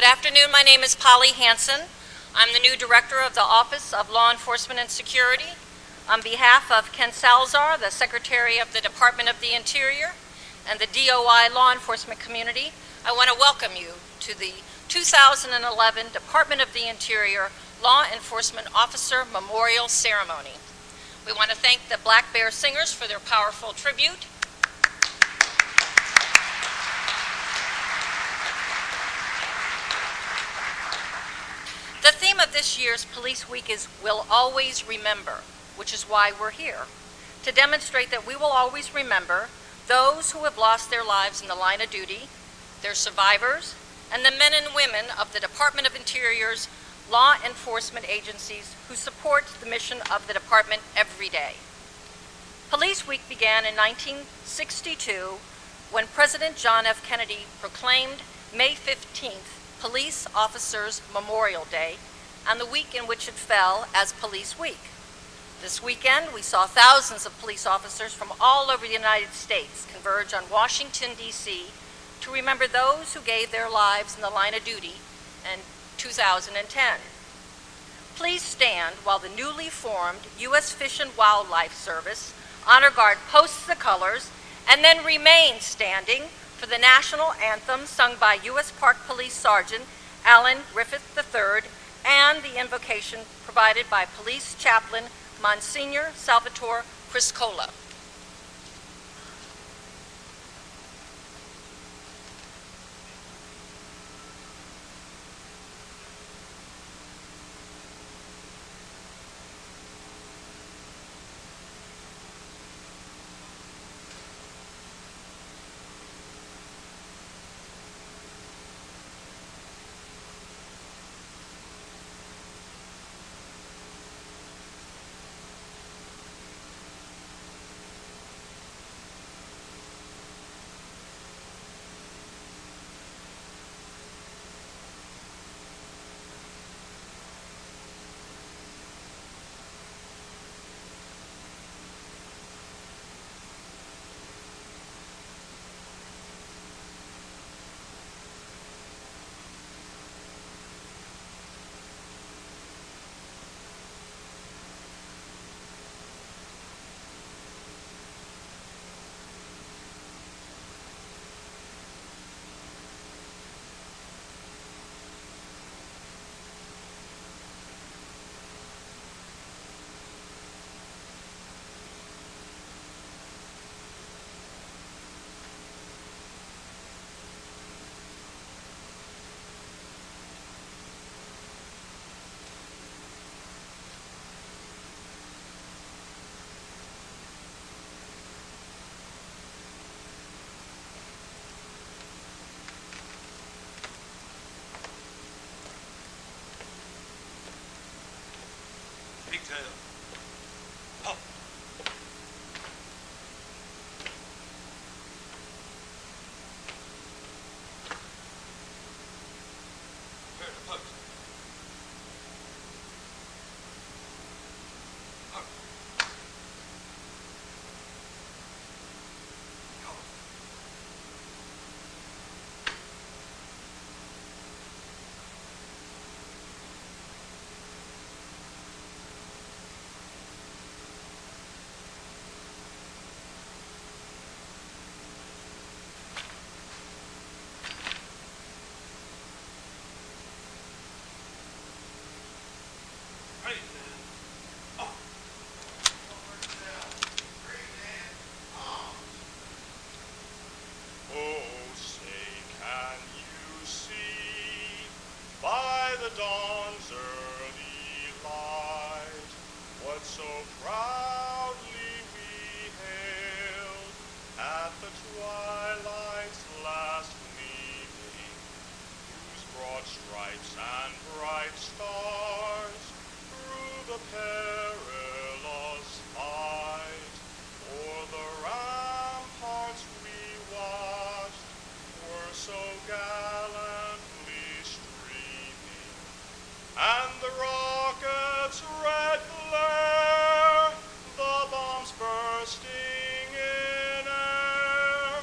Good afternoon. My name is Polly Hansen. I'm the new director of the Office of Law Enforcement and Security. On behalf of Ken Salazar, the Secretary of the Department of the Interior, and the DOI law enforcement community, I want to welcome you to the 2011 Department of the Interior Law Enforcement Officer Memorial Ceremony. We want to thank the Black Bear Singers for their powerful tribute. The theme of this year's Police Week is We'll Always Remember, which is why we're here, to demonstrate that we will always remember those who have lost their lives in the line of duty, their survivors, and the men and women of the Department of Interior's law enforcement agencies who support the mission of the department every day. Police Week began in 1962 when President John F. Kennedy proclaimed May 15th Police Officers Memorial Day, and the week in which it fell as Police Week. This weekend, we saw thousands of police officers from all over the United States converge on Washington, D.C. to remember those who gave their lives in the line of duty in 2010. Please stand while the newly formed U.S. Fish and Wildlife Service Honor Guard posts the colors and then remain standing for the national anthem sung by U.S. Park Police Sergeant Alan Griffith III and the invocation provided by Police Chaplain Monsignor Salvatore Criscola. Pigtail. Pop. Turn the post. Up. Go. Ready, man. Up. Oh, say, can you see by the dawn's early light what so proudly we hailed at the twilight's last gleaming, whose broad stripes and bright stars through the perilous fight o'er the ramparts we watched were so gallantly streaming, and the rocket's red glare, the bombs bursting in air,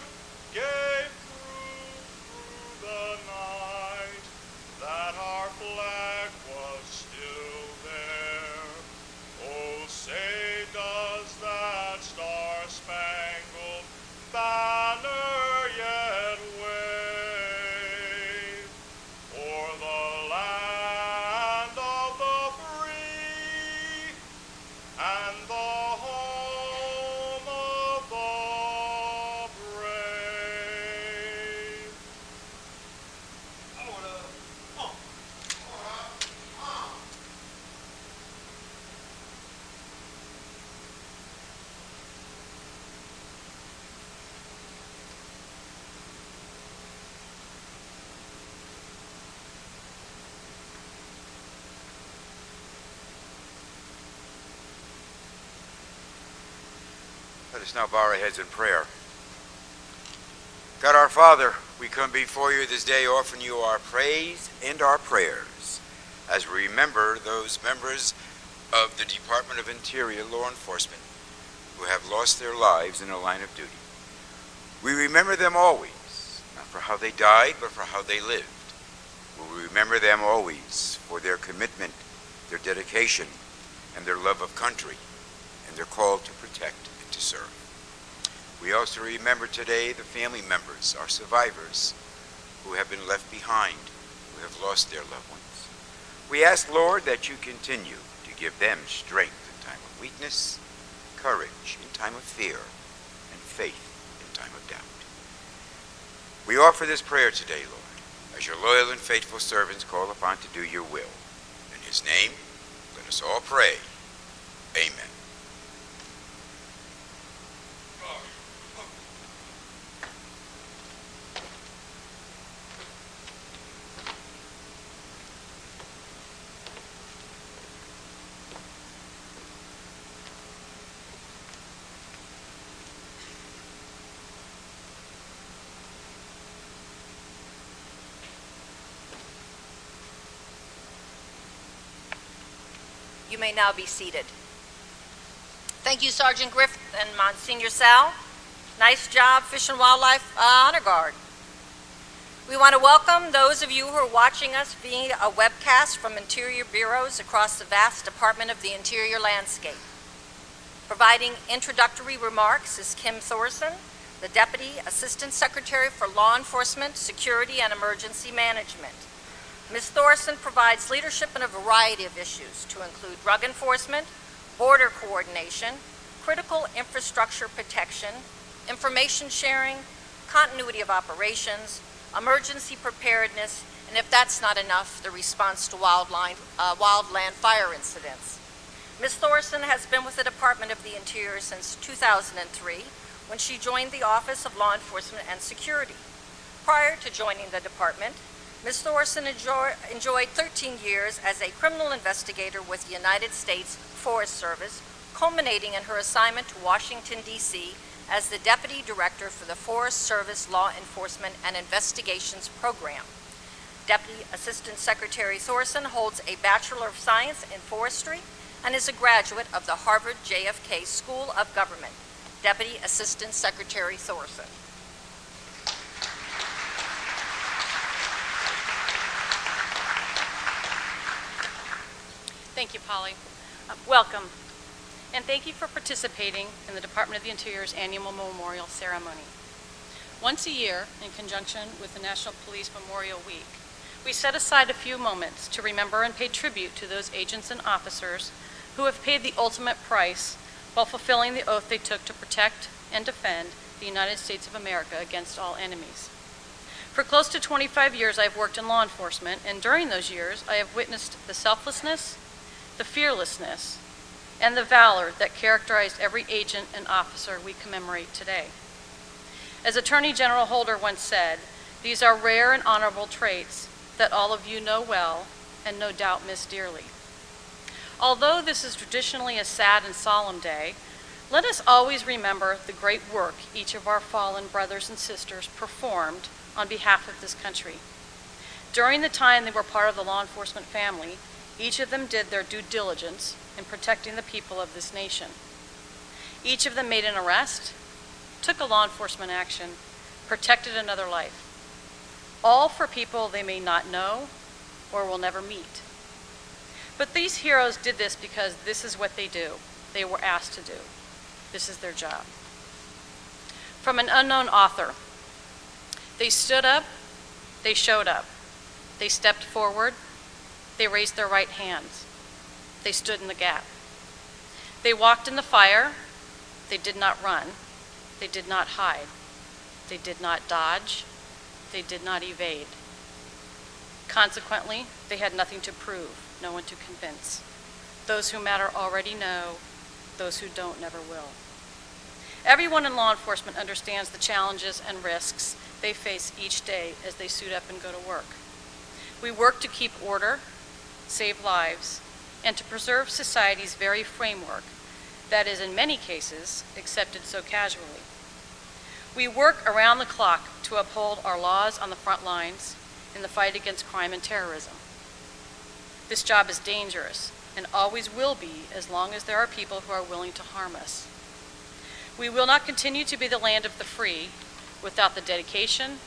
gave proof through the night Let us now bow our heads in prayer. God our Father, we come before you this day offering you our praise and our prayers as we remember those members of the Department of Interior Law Enforcement who have lost their lives in the line of duty. We remember them always, not for how they died, but for how they lived. We remember them always for their commitment, their dedication, and their love of country, and their call to protect and to serve. We also remember today the family members, our survivors, who have been left behind, who have lost their loved ones. We ask, Lord, that you continue to give them strength in time of weakness, courage in time of fear, and faith in time of doubt. We offer this prayer today, Lord, as your loyal and faithful servants call upon to do your will. In his name, let us all pray. Amen. You may now be seated. Thank you, Sergeant Griffith and Monsignor Sal. Nice job, Fish and Wildlife Honor Guard. We want to welcome those of you who are watching us via a webcast from Interior Bureaus across the vast Department of the Interior landscape. Providing introductory remarks is Kim Thorson, the Deputy Assistant Secretary for Law Enforcement, Security, and Emergency Management. Ms. Thorson provides leadership in a variety of issues to include drug enforcement, border coordination, critical infrastructure protection, information sharing, continuity of operations, emergency preparedness, and if that's not enough, the response to wildland fire incidents. Ms. Thorson has been with the Department of the Interior since 2003, when she joined the Office of Law Enforcement and Security. Prior to joining the department, Ms. Thorson enjoyed 13 years as a criminal investigator with the United States Forest Service, culminating in her assignment to Washington, D.C. as the Deputy Director for the Forest Service Law Enforcement and Investigations Program. Deputy Assistant Secretary Thorson holds a Bachelor of Science in Forestry and is a graduate of the Harvard JFK School of Government. Deputy Assistant Secretary Thorson. Thank you, Polly. Welcome, and thank you for participating in the Department of the Interior's annual memorial ceremony. Once a year, in conjunction with the National Police Memorial Week, we set aside a few moments to remember and pay tribute to those agents and officers who have paid the ultimate price while fulfilling the oath they took to protect and defend the United States of America against all enemies. For close to 25 years, I've worked in law enforcement, and during those years, I have witnessed the selflessness, the fearlessness, and the valor that characterized every agent and officer we commemorate today. As Attorney General Holder once said, these are rare and honorable traits that all of you know well and no doubt miss dearly. Although this is traditionally a sad and solemn day, let us always remember the great work each of our fallen brothers and sisters performed on behalf of this country. During the time they were part of the law enforcement family, each of them did their due diligence in protecting the people of this nation. Each of them made an arrest, took a law enforcement action, protected another life, all for people they may not know or will never meet. But these heroes did this because this is what they do. They were asked to do. This is their job. From an unknown author, they stood up, they showed up, they stepped forward, they raised their right hands, they stood in the gap. They walked in the fire, they did not run, they did not hide, they did not dodge, they did not evade. Consequently, they had nothing to prove, no one to convince. Those who matter already know, those who don't never will. Everyone in law enforcement understands the challenges and risks they face each day as they suit up and go to work. We work to keep order, save lives, and to preserve society's very framework that is in many cases accepted so casually. We work around the clock to uphold our laws on the front lines in the fight against crime and terrorism. This job is dangerous and always will be as long as there are people who are willing to harm us. We will not continue to be the land of the free without the dedication,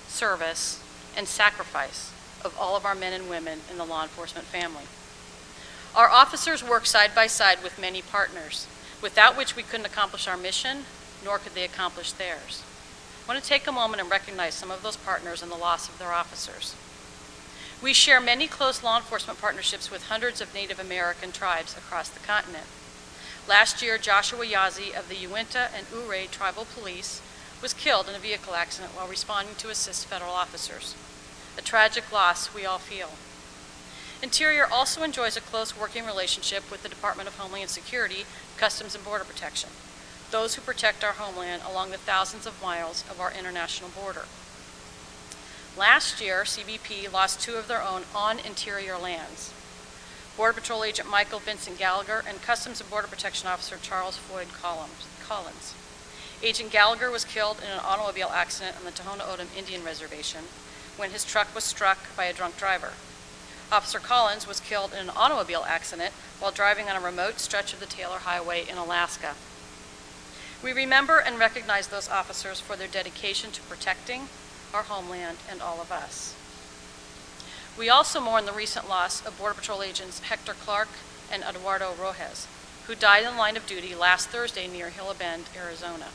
service, and sacrifice of all of our men and women in the law enforcement family. Our officers work side by side with many partners, without which we couldn't accomplish our mission, nor could they accomplish theirs. I want to take a moment and recognize some of those partners and the loss of their officers. We share many close law enforcement partnerships with hundreds of Native American tribes across the continent. Last year, Joshua Yazzie of the Uinta and Ouray Tribal Police was killed in a vehicle accident while responding to assist federal officers. A tragic loss we all feel. Interior also enjoys a close working relationship with the Department of Homeland Security, Customs and Border Protection, those who protect our homeland along the thousands of miles of our international border. Last year, CBP lost 2 of their own on interior lands. Border Patrol Agent Michael Vincent Gallagher and Customs and Border Protection Officer Charles Floyd Collins. Agent Gallagher was killed in an automobile accident on the Tohono O'odham Indian Reservation when his truck was struck by a drunk driver. Officer Collins was killed in an automobile accident while driving on a remote stretch of the Taylor Highway in Alaska. We remember and recognize those officers for their dedication to protecting our homeland and all of us. We also mourn the recent loss of Border Patrol agents Hector Clark and Eduardo Rojas, who died in the line of duty last Thursday near Hilla Bend, Arizona.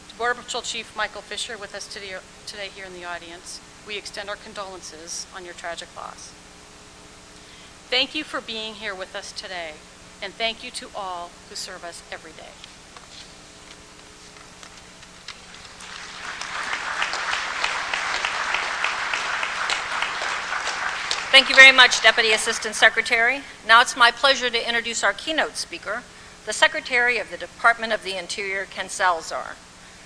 To Border Patrol Chief Michael Fisher, with us today here in the audience, we extend our condolences on your tragic loss. Thank you for being here with us today, and thank you to all who serve us every day. Thank you very much, Deputy Assistant Secretary. Now it's my pleasure to introduce our keynote speaker, the Secretary of the Department of the Interior, Ken Salazar.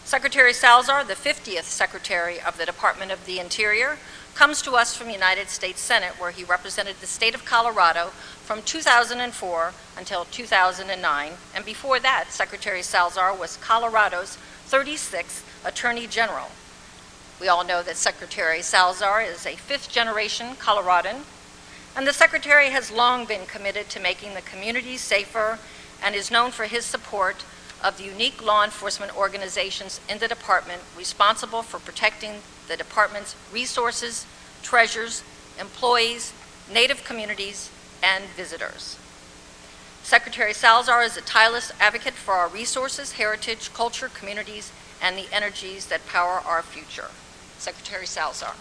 Secretary Salazar, the 50th Secretary of the Department of the Interior, comes to us from the United States Senate, where he represented the state of Colorado from 2004 until 2009, and before that, Secretary Salazar was Colorado's 36th Attorney General. We all know that Secretary Salazar is a 5th-generation Coloradan, and the Secretary has long been committed to making the community safer and is known for his support of the unique law enforcement organizations in the department responsible for protecting the department's resources, treasures, employees, Native communities, and visitors. Secretary Salazar is a tireless advocate for our resources, heritage, culture, communities, and the energies that power our future. Secretary Salazar.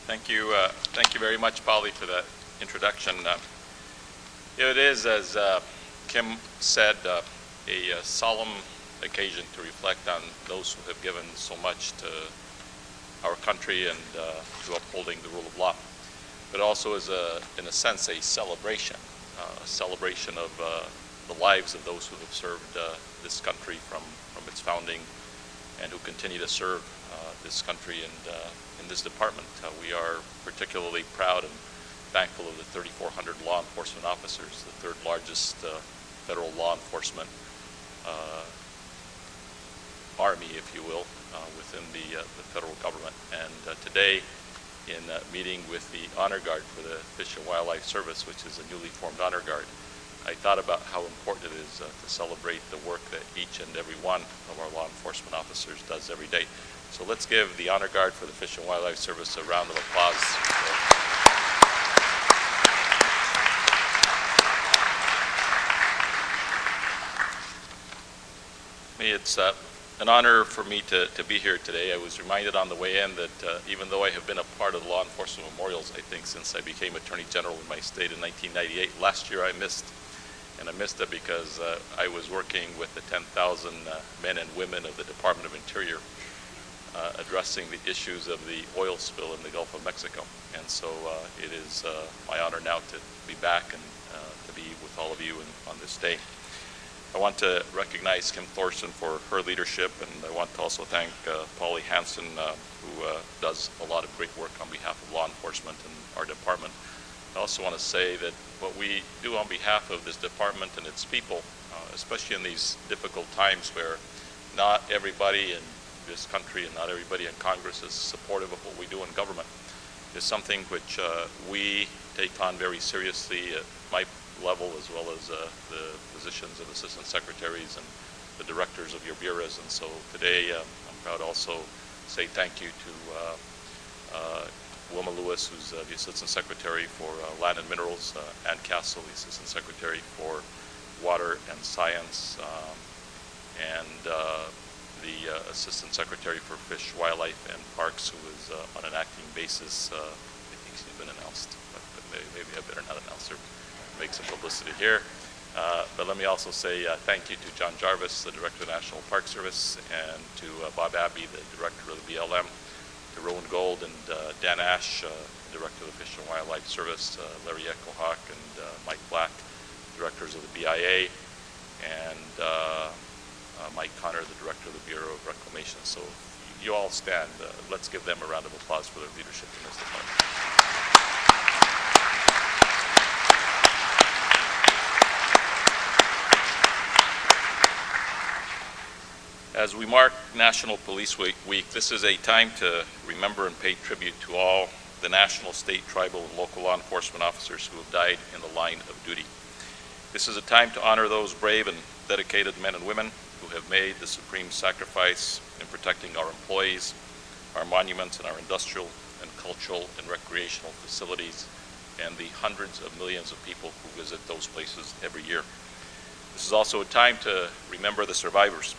Thank you very much, Polly, for that introduction. It is, as Kim said, a solemn occasion to reflect on those who have given so much to our country and to upholding the rule of law. But also is, in a sense, a celebration of the lives of those who have served this country from its founding and who continue to serve this country and in this department. We are particularly proud and thankful of the 3,400 law enforcement officers, the 3rd largest federal law enforcement army, if you will, within the federal government. And today, in meeting with the Honor Guard for the Fish and Wildlife Service, which is a newly formed Honor Guard, I thought about how important it is to celebrate the work that each and every one of our law enforcement officers does every day. So let's give the Honor Guard for the Fish and Wildlife Service a round of applause. It's an honor for me to be here today. I was reminded on the way in that even though I have been a part of the law enforcement memorials, I think, since I became Attorney General in my state in 1998, last year I missed. And I missed it because I was working with the 10,000 men and women of the Department of Interior addressing the issues of the oil spill in the Gulf of Mexico. And so it is my honor now to be back and to be with all of you on this day. I want to recognize Kim Thorson for her leadership, and I want to also thank Polly Hansen, who does a lot of great work on behalf of law enforcement and our department. I also want to say that what we do on behalf of this department and its people, especially in these difficult times where not everybody in this country and not everybody in Congress is supportive of what we do in government, is something which we take on very seriously at my level, as well as the positions of assistant secretaries and the directors of your bureaus. And so today I'm proud to also say thank you to Wilma Lewis, who's the assistant secretary for land and minerals, Ann Castle, the assistant secretary for water and science, and the assistant secretary for fish, wildlife, and parks, who is on an acting basis. I think she's been announced, but maybe I better not announce her. Make some publicity here. But let me also say thank you to John Jarvis, the director of the National Park Service, and to Bob Abbey, the director of the BLM, to Rowan Gold and Dan Ash, director of the Fish and Wildlife Service, Larry Echohawk and Mike Black, directors of the BIA, and Mike Connor, the director of the Bureau of Reclamation. So you all stand. Let's give them a round of applause for their leadership in this department. As we mark National Police Week, this is a time to remember and pay tribute to all the national, state, tribal, and local law enforcement officers who have died in the line of duty. This is a time to honor those brave and dedicated men and women who have made the supreme sacrifice in protecting our employees, our monuments, and our industrial and cultural and recreational facilities, and the hundreds of millions of people who visit those places every year. This is also a time to remember the survivors,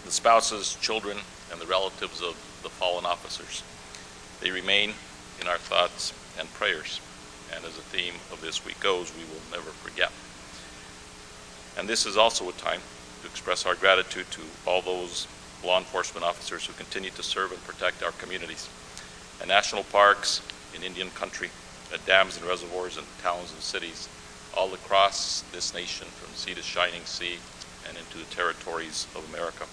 the spouses, children, and the relatives of the fallen officers. They remain in our thoughts and prayers, and as the theme of this week goes, we will never forget. And this is also a time to express our gratitude to all those law enforcement officers who continue to serve and protect our communities, at national parks, in Indian country, at dams and reservoirs, in towns and cities, all across this nation, from sea to shining sea, and into the territories of America.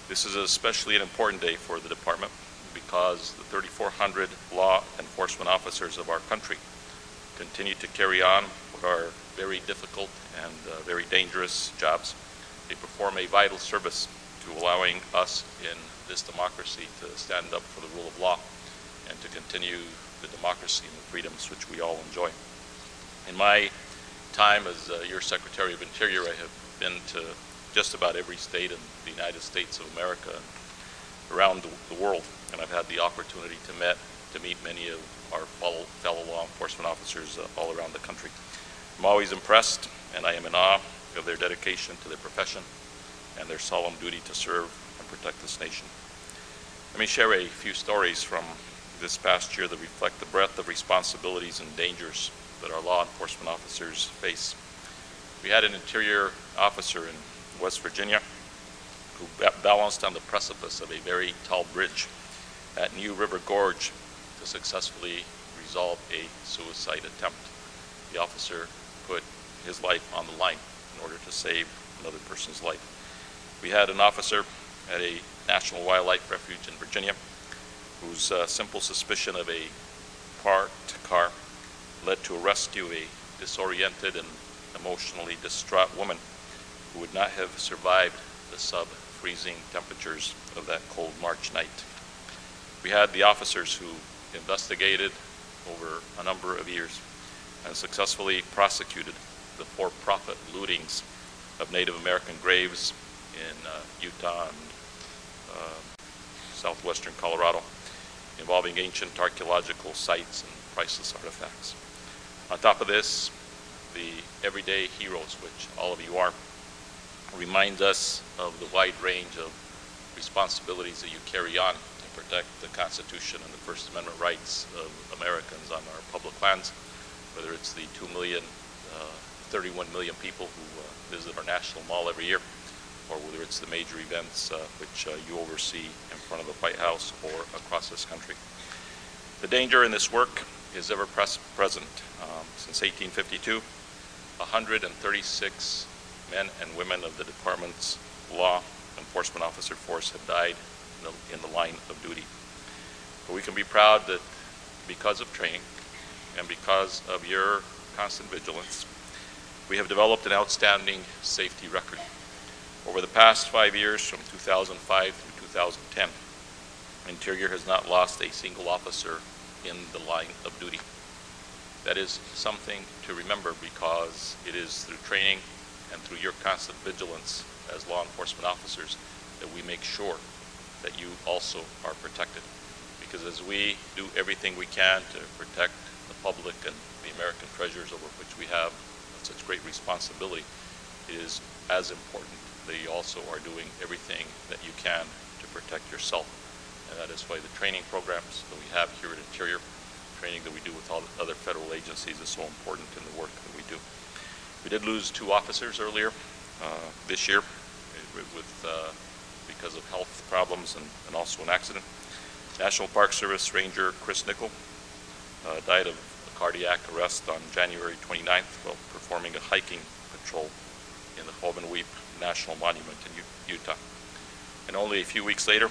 This is especially an important day for the department because the 3,400 law enforcement officers of our country continue to carry on what are very difficult and very dangerous jobs. They perform a vital service to allowing us in this democracy to stand up for the rule of law and to continue the democracy and the freedoms which we all enjoy. In my time as your Secretary of Interior, I have been to just about every state in the United States of America and around the world, and I've had the opportunity to meet many of our fellow law enforcement officers all around the country. I'm always impressed, and I am in awe of their dedication to their profession and their solemn duty to serve and protect this nation. Let me share a few stories from this past year that reflect the breadth of responsibilities and dangers that our law enforcement officers face. We had an interior officer in West Virginia who balanced on the precipice of a very tall bridge at New River Gorge to successfully resolve a suicide attempt. The officer put his life on the line in order to save another person's life. We had an officer at a National Wildlife Refuge in Virginia whose simple suspicion of a parked car led to a rescue of a disoriented and emotionally distraught woman who would not have survived the sub-freezing temperatures of that cold March night. We had the officers who investigated over a number of years and successfully prosecuted the for-profit lootings of Native American graves in Utah and southwestern Colorado, involving ancient archaeological sites and priceless artifacts. On top of this, the everyday heroes, which all of you are, remind us of the wide range of responsibilities that you carry on to protect the Constitution and the First Amendment rights of Americans on our public lands, whether it's the 31 million people who visit our National Mall every year, or whether it's the major events which you oversee in front of the White House or across this country. The danger in this work is ever present. Since 1852, 136 men and women of the department's law enforcement officer force have died in the line of duty. But we can be proud that because of training and because of your constant vigilance, we have developed an outstanding safety record. Over the past 5 years, from 2005 through 2010, Interior has not lost a single officer in the line of duty. That is something to remember, because it is through training and through your constant vigilance as law enforcement officers that we make sure that you also are protected. Because as we do everything we can to protect the public and the American treasures over which we have such great responsibility, it is as important that you also are doing everything that you can to protect yourself. And that is why the training programs that we have here at Interior, training that we do with all the other federal agencies, is so important in the work that we do. We did lose 2 officers earlier this year because of health problems and also an accident. National Park Service Ranger Chris Nickel died of a cardiac arrest on January 29th while performing a hiking patrol in the Hobenweep National Monument in Utah. And only a few weeks later,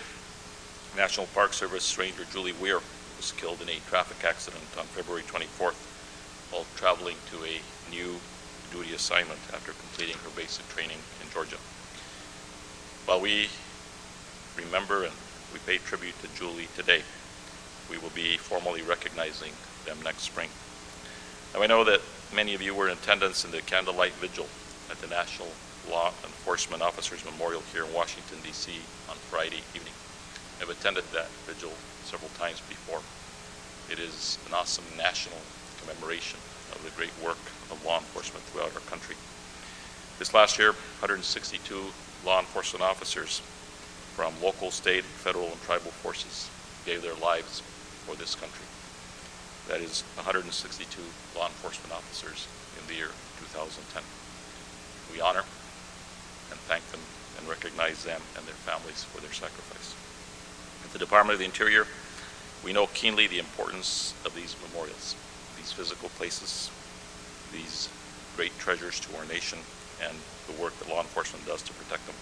National Park Service Ranger Julie Weir was killed in a traffic accident on February 24th while traveling to a new duty assignment after completing her basic training in Georgia. While we remember and we pay tribute to Julie today, we will be formally recognizing them next spring. Now, I know that many of you were in attendance in the candlelight vigil at the National Law Enforcement Officers Memorial here in Washington, D.C. on Friday evening. I've attended that vigil several times before. It is an awesome national commemoration of the great work of law enforcement throughout our country. This last year, 162 law enforcement officers from local, state, federal, and tribal forces gave their lives for this country. That is 162 law enforcement officers in the year 2010. We honor and thank them and recognize them and their families for their sacrifice. At the Department of the Interior, we know keenly the importance of these memorials, these physical places, these great treasures to our nation, and the work that law enforcement does to protect them.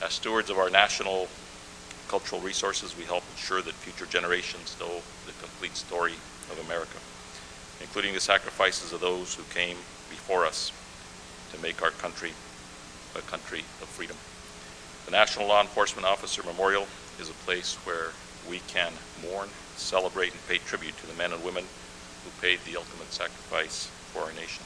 As stewards of our national cultural resources, we help ensure that future generations know the complete story of America, including the sacrifices of those who came before us to make our country a country of freedom. The National Law Enforcement Officer Memorial is a place where we can mourn, celebrate, and pay tribute to the men and women who paid the ultimate sacrifice for our nation.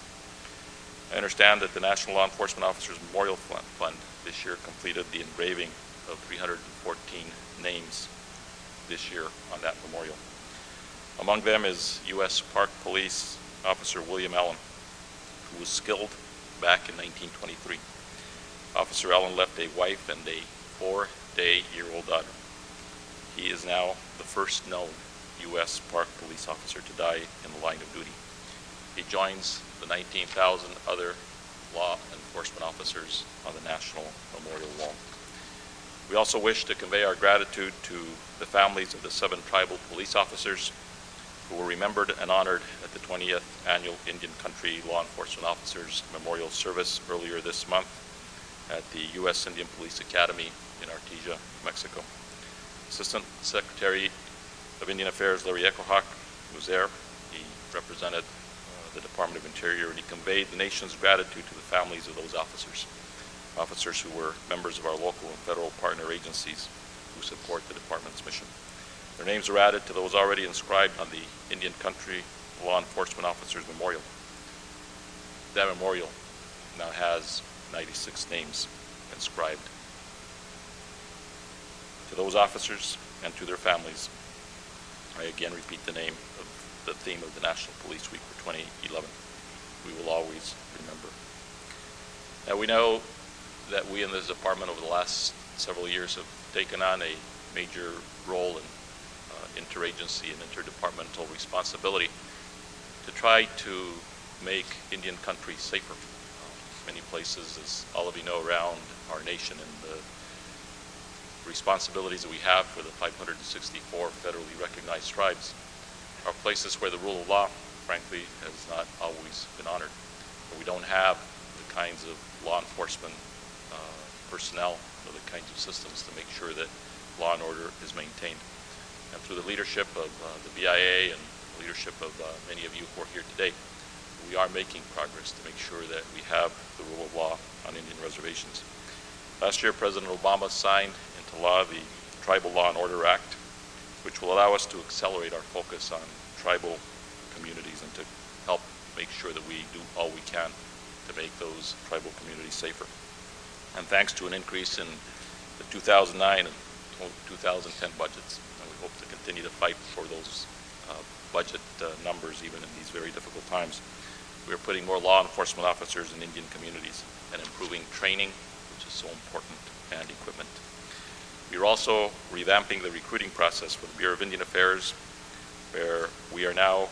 I understand that the National Law Enforcement Officers Memorial Fund this year completed the engraving of 314 names this year on that memorial. Among them is U.S. Park Police Officer William Allen, who was killed back in 1923. Officer Allen left a wife and a 4-day-old daughter. He is now the first known U.S. Park Police officer to die in the line of duty. He joins the 19,000 other law enforcement officers on the National Memorial Wall. We also wish to convey our gratitude to the families of the 7 tribal police officers who were remembered and honored at the 20th Annual Indian Country Law Enforcement Officers Memorial Service earlier this month at the U.S. Indian Police Academy in Artesia, Mexico. Assistant Secretary of Indian Affairs Larry Echohawk was there. He represented the Department of Interior, and he conveyed the nation's gratitude to the families of those officers who were members of our local and federal partner agencies who support the department's mission. Their names are added to those already inscribed on the Indian Country Law Enforcement Officers Memorial. That memorial now has 96 names inscribed. To those officers and to their families, I again repeat the theme of the National Police Week for 2011. We will always remember. Now, we know that we in this department over the last several years have taken on a major role in interagency and interdepartmental responsibility to try to make Indian country safer. Many places, as all of you know, around our nation and the responsibilities that we have for the 564 federally recognized tribes are places where the rule of law, frankly, has not always been honored. Where we don't have the kinds of law enforcement personnel, the kinds of systems to make sure that law and order is maintained. And through the leadership of the BIA and leadership of many of you who are here today, we are making progress to make sure that we have the rule of law on Indian reservations. Last year, President Obama signed into law the Tribal Law and Order Act, which will allow us to accelerate our focus on tribal communities and to help make sure that we do all we can to make those tribal communities safer. And thanks to an increase in the 2009 and 2010 budgets, and we hope to continue to fight for those budget numbers even in these very difficult times. We are putting more law enforcement officers in Indian communities and improving training, which is so important, and equipment. We are also revamping the recruiting process for the Bureau of Indian Affairs, where we are now,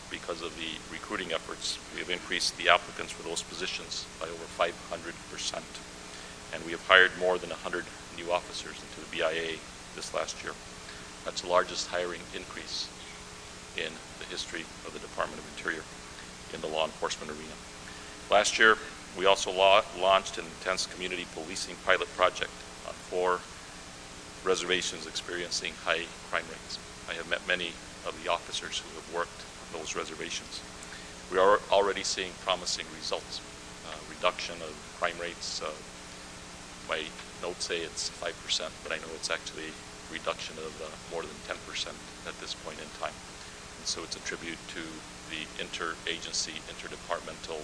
because of the recruiting efforts, we have increased the applicants for those positions by over 500%. And we have hired more than 100 new officers into the BIA this last year. That's the largest hiring increase in the history of the Department of Interior in the law enforcement arena. Last year, we also launched an intense community policing pilot project on 4 reservations experiencing high crime rates. I have met many of the officers who have worked on those reservations. We are already seeing promising results. Reduction of crime rates, my notes say it's 5%, but I know it's actually a reduction of more than 10% at this point in time. And so it's a tribute to the interagency, interdepartmental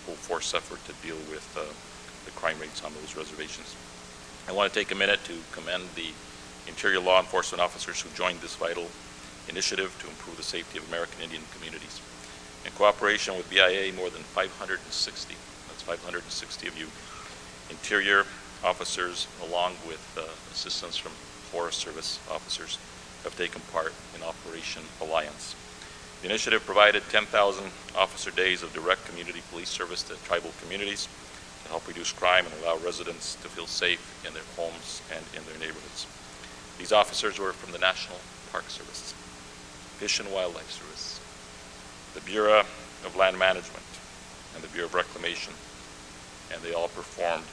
full force effort to deal with the crime rates on those reservations. I want to take a minute to commend the Interior law enforcement officers who joined this vital initiative to improve the safety of American Indian communities. In cooperation with BIA, more than 560, that's 560 of you, Interior officers, along with assistance from Forest Service officers, have taken part in Operation Alliance. The initiative provided 10,000 officer days of direct community police service to tribal communities to help reduce crime and allow residents to feel safe in their homes and in their neighborhoods. These officers were from the National Park Service, Fish and Wildlife Service, the Bureau of Land Management, and the Bureau of Reclamation, and they all performed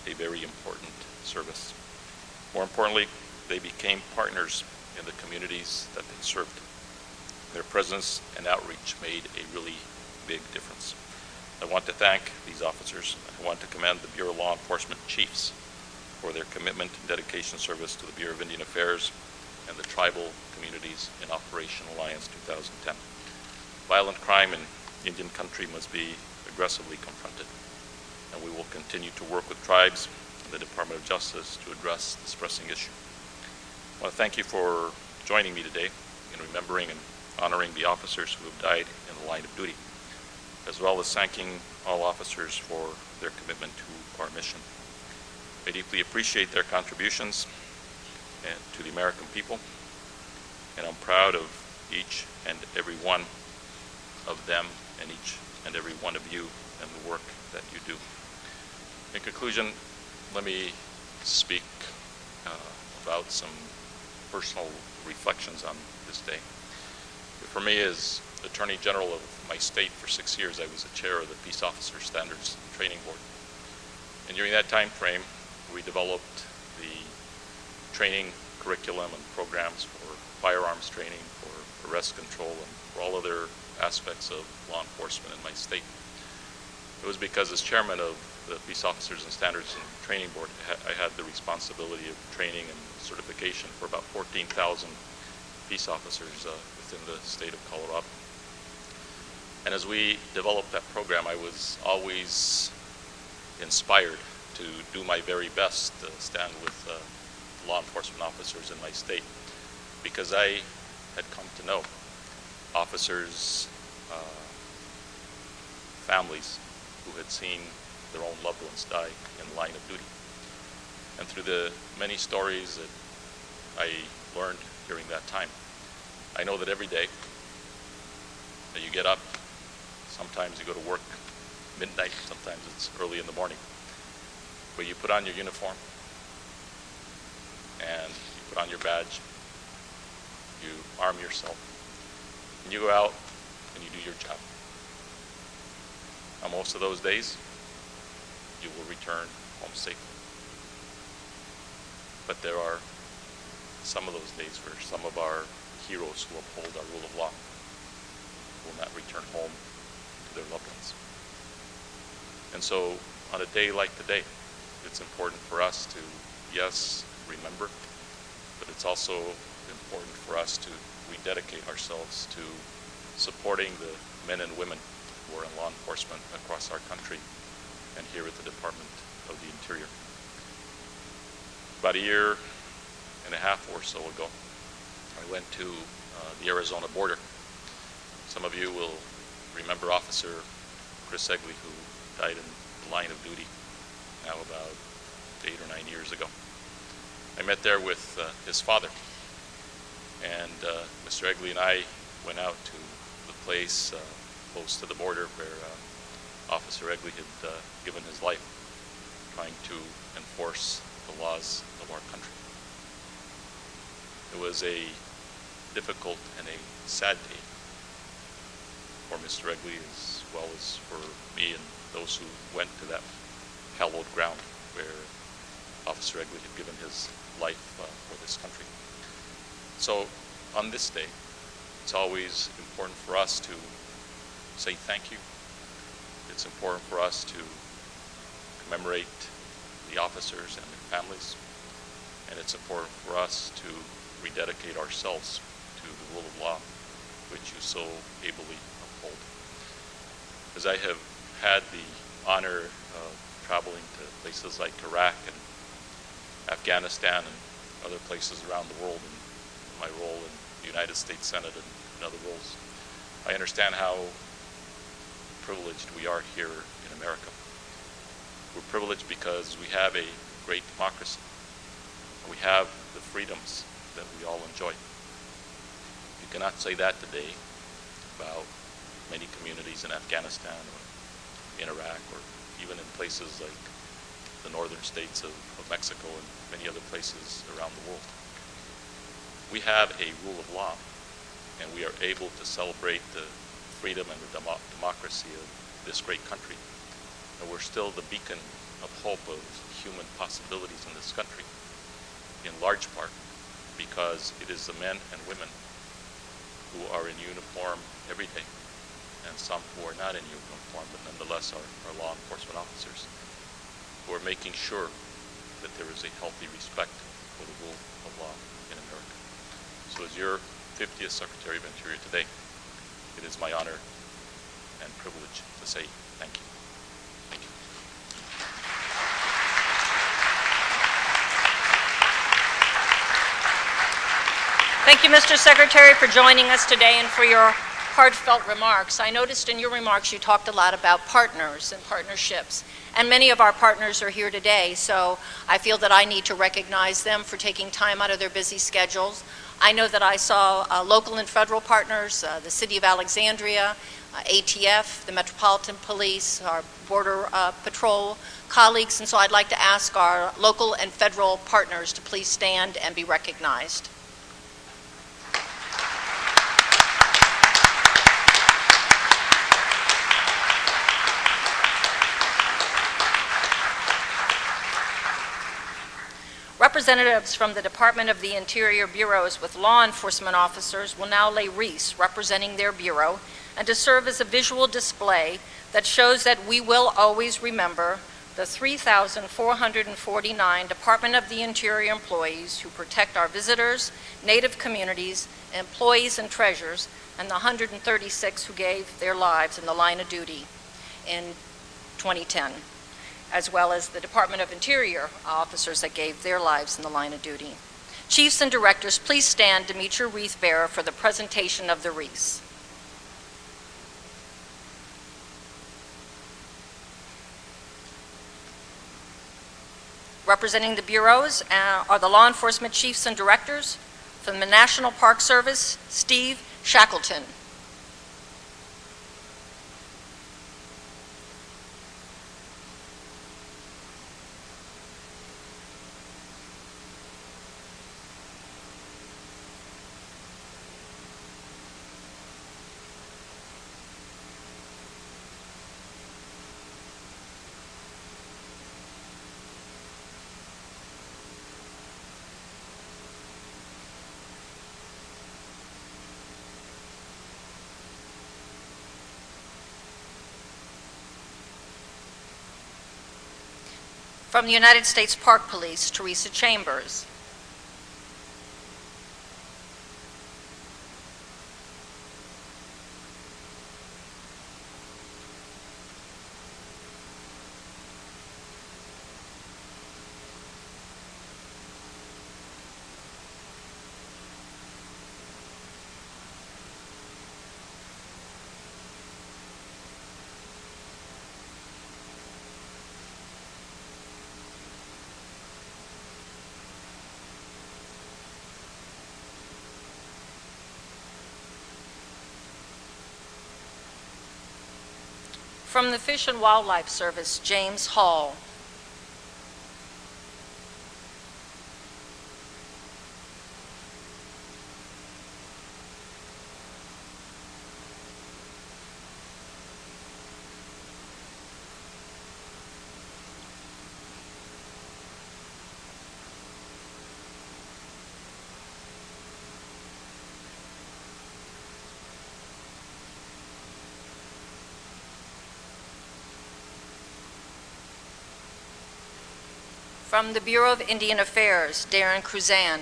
a very important service. More importantly, they became partners in the communities that they served. Their presence and outreach made a really big difference. I want to thank these officers. I want to commend the Bureau of Law Enforcement chiefs for their commitment and dedication service to the Bureau of Indian Affairs and the tribal communities in Operation Alliance 2010. Violent crime in Indian country must be aggressively confronted, and we will continue to work with tribes and the Department of Justice to address this pressing issue. I want to thank you for joining me today in remembering and honoring the officers who have died in the line of duty, as well as thanking all officers for their commitment to our mission. I deeply appreciate their contributions to the American people, and I'm proud of each and every one of them and each and every one of you and the work that you do. In conclusion, let me speak about some personal reflections on this day. For me, as Attorney General of my state for 6 years, I was the chair of the Peace Officer Standards Training Board. And during that time frame, we developed the training curriculum and programs for firearms training, for arrest control, and for all other aspects of law enforcement in my state. It was because as chairman of the Peace Officers and Standards and Training Board, I had the responsibility of training and certification for about 14,000 peace officers within the state of Colorado. And as we developed that program, I was always inspired to do my very best to stand with law enforcement officers in my state, because I had come to know officers, families who had seen their own loved ones die in the line of duty. And through the many stories that I learned during that time, I know that every day that you get up, sometimes you go to work midnight, sometimes it's early in the morning, but you put on your uniform and you put on your badge, you arm yourself, and you go out and you do your job. On most of those days, you will return home safely. But there are some of those days where some of our heroes who uphold our rule of law will not return home to their loved ones. And so on a day like today, it's important for us to, yes, remember, but it's also important for us to rededicate ourselves to supporting the men and women who are in law enforcement across our country and here at the Department of the Interior. About a year and a half or so ago, I went to the Arizona border. Some of you will remember Officer Chris Egley, who died in the line of duty now about 8 or 9 years ago. I met there with his father, and Mr. Egley and I went out to the place close to the border where Officer Egley had given his life trying to enforce the laws of our country. It was a difficult and a sad day for Mr. Egley as well as for me and those who went to that hallowed ground where Officer Egley had given his life for this country. So on this day, it's always important for us to say thank you. It's important for us to commemorate the officers and their families, and it's important for us to rededicate ourselves to the rule of law which you so ably uphold. As I have had the honor of traveling to places like Iraq and Afghanistan and other places around the world in my role in the United States Senate and other roles, I understand how privileged we are here in America. We're privileged because we have a great democracy. We have the freedoms that we all enjoy. You cannot say that today about many communities in Afghanistan or in Iraq or even in places like the northern states of Mexico and many other places around the world. We have a rule of law, and we are able to celebrate the freedom and the democracy of this great country. And we're still the beacon of hope of human possibilities in this country, in large part because it is the men and women who are in uniform every day, and some who are not in uniform, but nonetheless are law enforcement officers, who are making sure that there is a healthy respect for the rule of law in America. So as your 50th Secretary of Interior today, it is my honor and privilege to say thank you. Thank you. Thank you, Mr. Secretary, for joining us today and for your heartfelt remarks. I noticed in your remarks you talked a lot about partners and partnerships, and many of our partners are here today, so I feel that I need to recognize them for taking time out of their busy schedules. I know that I saw local and federal partners, the City of Alexandria, ATF, the Metropolitan Police, our Border Patrol colleagues, and so I'd like to ask our local and federal partners to please stand and be recognized. Representatives from the Department of the Interior bureaus with law enforcement officers will now lay wreaths representing their bureau and to serve as a visual display that shows that we will always remember the 3,449 Department of the Interior employees who protect our visitors, Native communities, employees and treasures, and the 136 who gave their lives in the line of duty in 2010. As well as the Department of Interior officers that gave their lives in the line of duty. Chiefs and directors, please stand to meet your wreath bearer for the presentation of the wreaths. Representing the bureaus are the law enforcement chiefs and directors. From the National Park Service, Steve Shackleton. From the United States Park Police, Teresa Chambers. From the Fish and Wildlife Service, James Hall. From the Bureau of Indian Affairs, Darren Cruzan.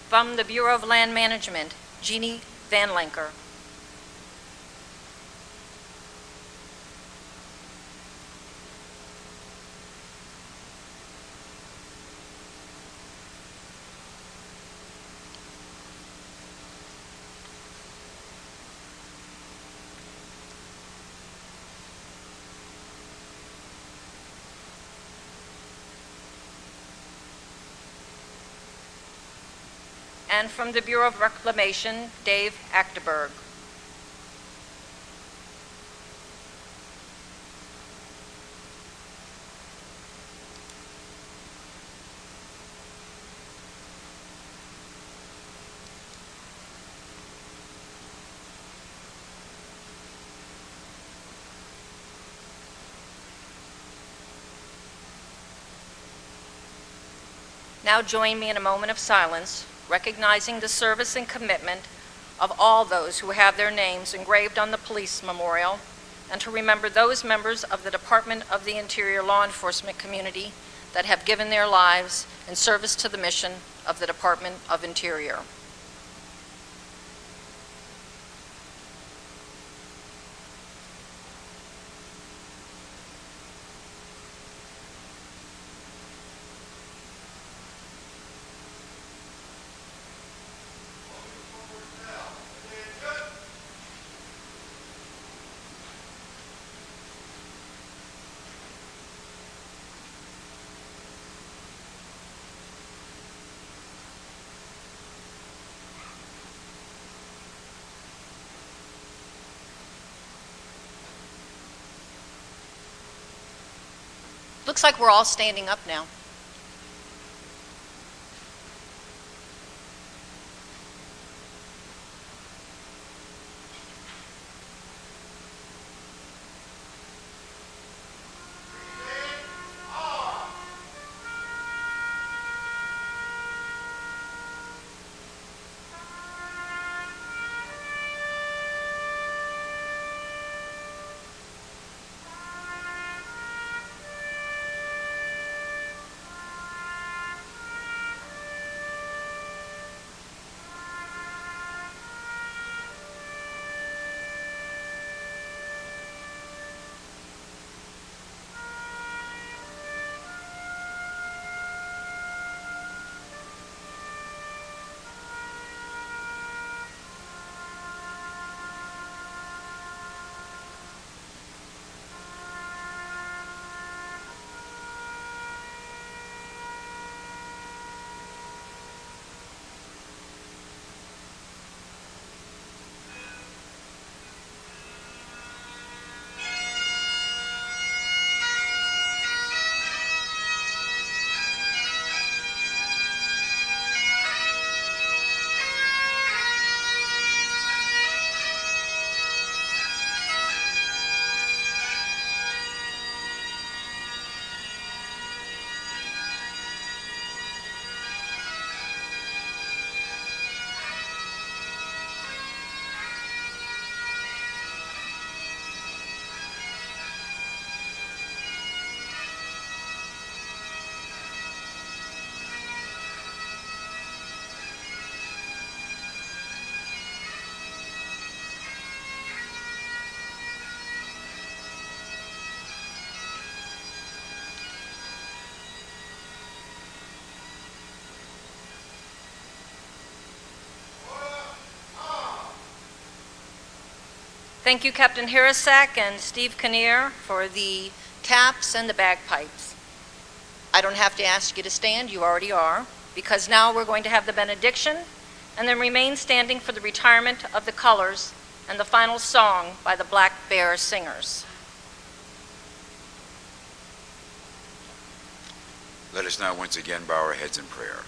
From the Bureau of Land Management, Jeannie Van Lanker. And from the Bureau of Reclamation, Dave Achterberg. Now join me in a moment of silence, recognizing the service and commitment of all those who have their names engraved on the police memorial, and to remember those members of the Department of the Interior law enforcement community that have given their lives in service to the mission of the Department of Interior. Looks like we're all standing up now. Thank you, Captain Hirasak and Steve Kinnear, for the taps and the bagpipes. I don't have to ask you to stand, you already are, because now we're going to have the benediction and then remain standing for the retirement of the colors and the final song by the Black Bear Singers. Let us now once again bow our heads in prayer.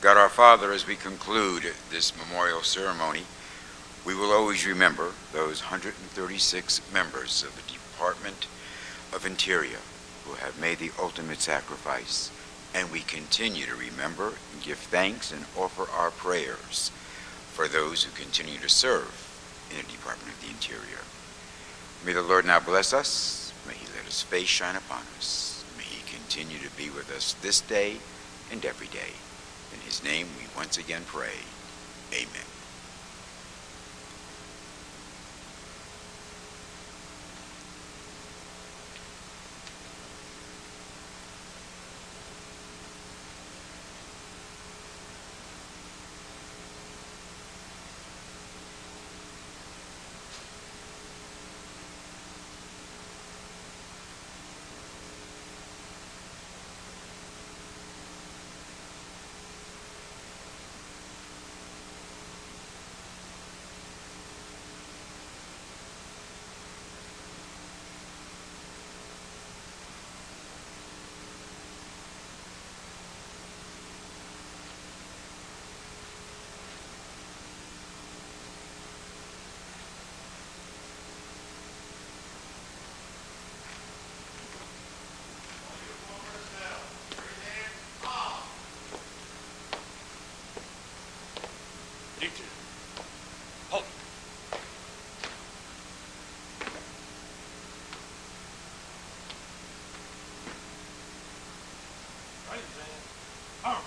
God our Father, as we conclude this memorial ceremony, we will always remember those 136 members of the Department of Interior who have made the ultimate sacrifice, and we continue to remember and give thanks and offer our prayers for those who continue to serve in the Department of the Interior. May the Lord now bless us. May he let his face shine upon us. May he continue to be with us this day and every day. In his name we once again pray. Amen. Detail. Halt. Right there. Arm.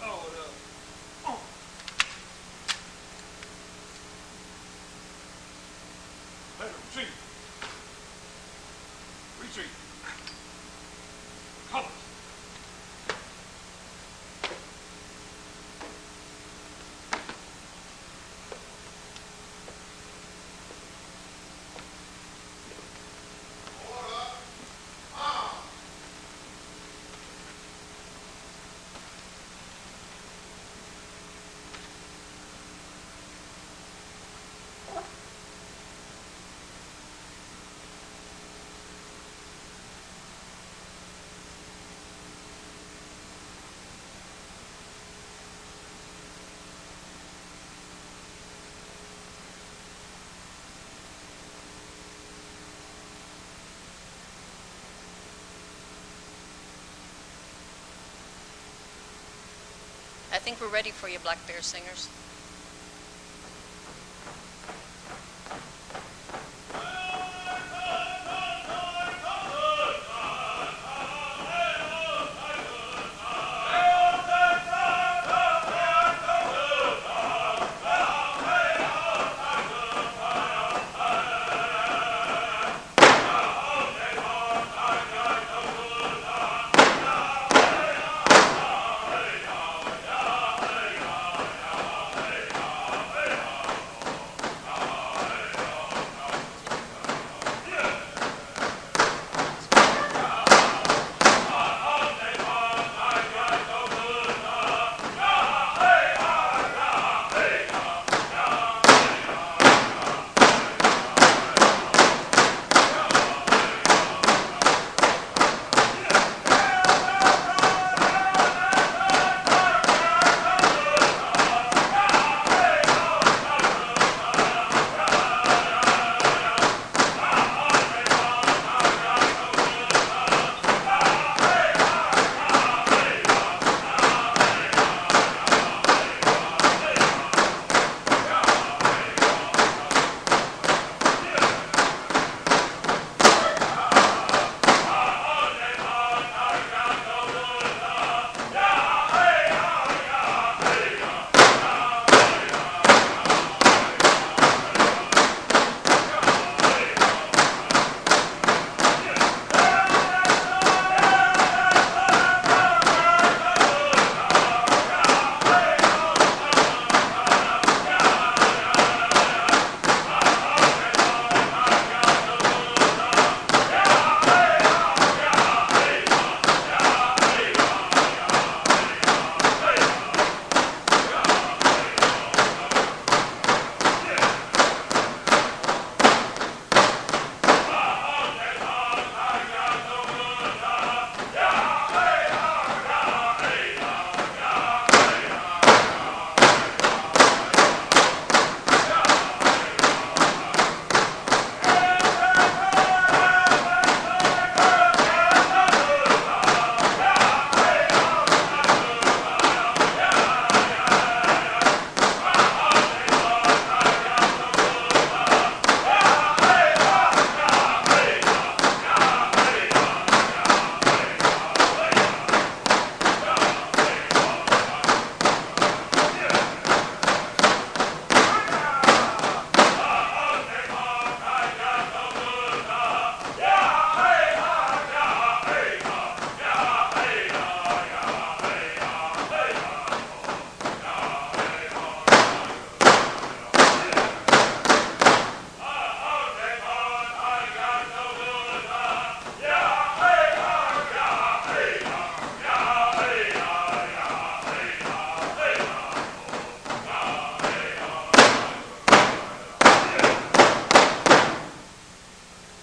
Hold up. Oh. Let him retreat. Retreat. Colors. I think we're ready for you, Black Bear Singers.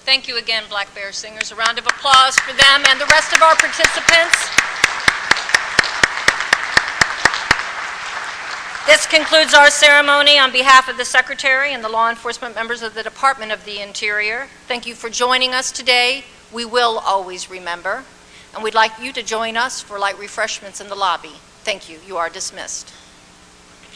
Thank you again, Black Bear Singers. A round of applause for them and the rest of our participants. This concludes our ceremony. On behalf of the Secretary and the law enforcement members of the Department of the Interior, thank you for joining us today. We will always remember, and we'd like you to join us for light refreshments in the lobby. Thank you. You are dismissed.